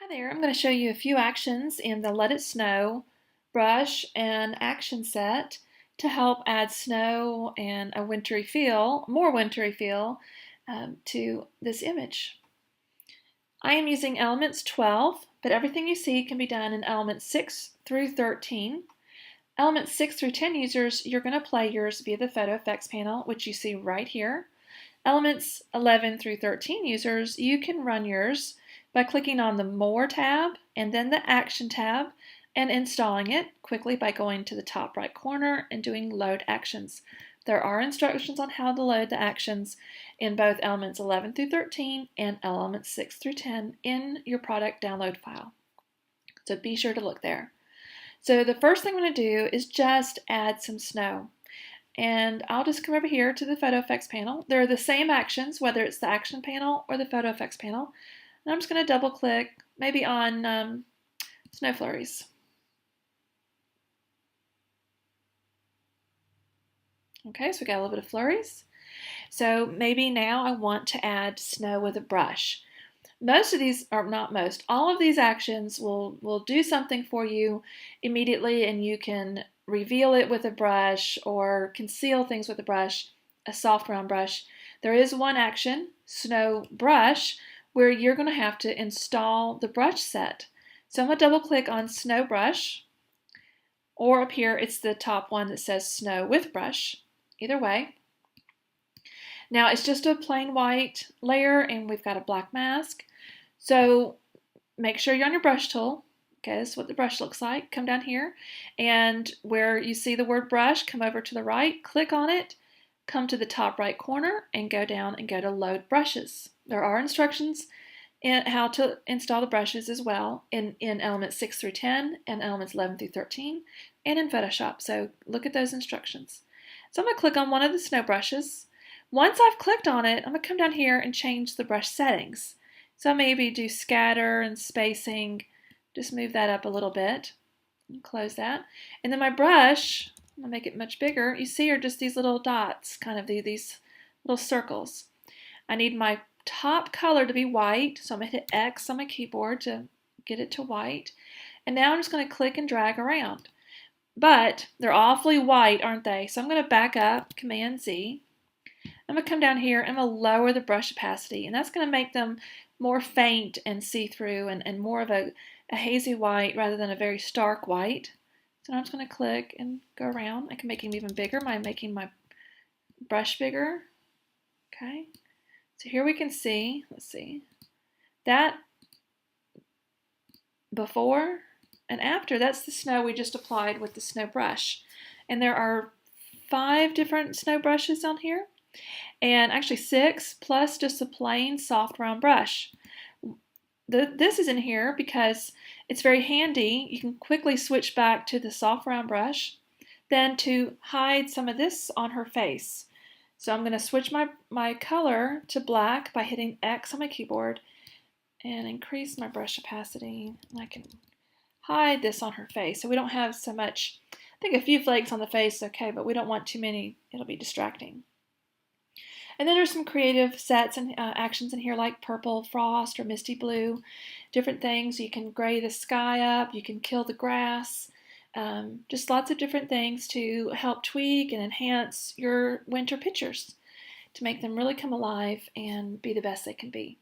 Hi there, I'm going to show you a few actions in the Let It Snow brush and action set to help add snow and a wintry feel, more wintry feel, to this image. I am using elements 12, but everything you see can be done in elements 6 through 13. Elements 6 through 10 users, you're going to play yours via the photo effects panel, which you see right here. Elements 11 through 13 users, you can run yours by clicking on the More tab and then the Action tab and installing it quickly by going to the top right corner and doing Load Actions. There are instructions on how to load the actions in both elements 11 through 13 and elements 6 through 10 in your product download file. So be sure to look there. So the first thing I'm going to do is just add some snow. And I'll just come over here to the photo effects panel. They're the same actions, whether it's the action panel or the photo effects panel. And I'm just going to double click maybe on snow flurries. Okay, so we got a little bit of flurries. So maybe now I want to add snow with a brush. Most of these, or not most, all of these actions will do something for you immediately, and you can reveal it with a brush or conceal things with a brush, a soft round brush. There is one action, Snow Brush, where you're going to have to install the brush set. So I'm going to double click on Snow Brush, or up here it's the top one that says Snow with Brush. Either way. Now it's just a plain white layer and we've got a black mask. So make sure you're on your brush tool. Okay, this is what the brush looks like. Come down here and where you see the word brush, come over to the right, click on it, come to the top right corner and go down and go to Load Brushes. There are instructions in how to install the brushes as well in elements 6 through 10 and elements 11 through 13 and in Photoshop. So look at those instructions. So I'm going to click on one of the snow brushes. Once I've clicked on it, I'm going to come down here and change the brush settings. So maybe do scatter and spacing, just move that up a little bit and close that. And then my brush, I'm going to make it much bigger. You see are just these little dots, kind of these little circles. I need my top color to be white, so I'm going to hit X on my keyboard to get it to white. And now I'm just going to click and drag around. But they're awfully white, aren't they? So I'm going to back up, Command Z. I'm going to come down here and I'm going to lower the brush opacity, and that's going to make them more faint and see-through and more of a hazy white rather than a very stark white. So now I'm just going to click and go around. I can make them even bigger by making my brush bigger. Okay, so here we can see, let's see, that before and after, that's the snow we just applied with the snow brush. And there are 5 different snow brushes on here. And actually 6 plus just a plain soft round brush. This is in here because it's very handy. You can quickly switch back to the soft round brush, then to hide some of this on her face. So I'm going to switch my color to black by hitting X on my keyboard and increase my brush opacity. And I can hide this on her face so we don't have so much. I think a few flakes on the face is okay, but we don't want too many. It'll be distracting. And then there's some creative sets and actions in here like purple frost or misty blue, different things. You can gray the sky up, you can kill the grass, just lots of different things to help tweak and enhance your winter pictures to make them really come alive and be the best they can be.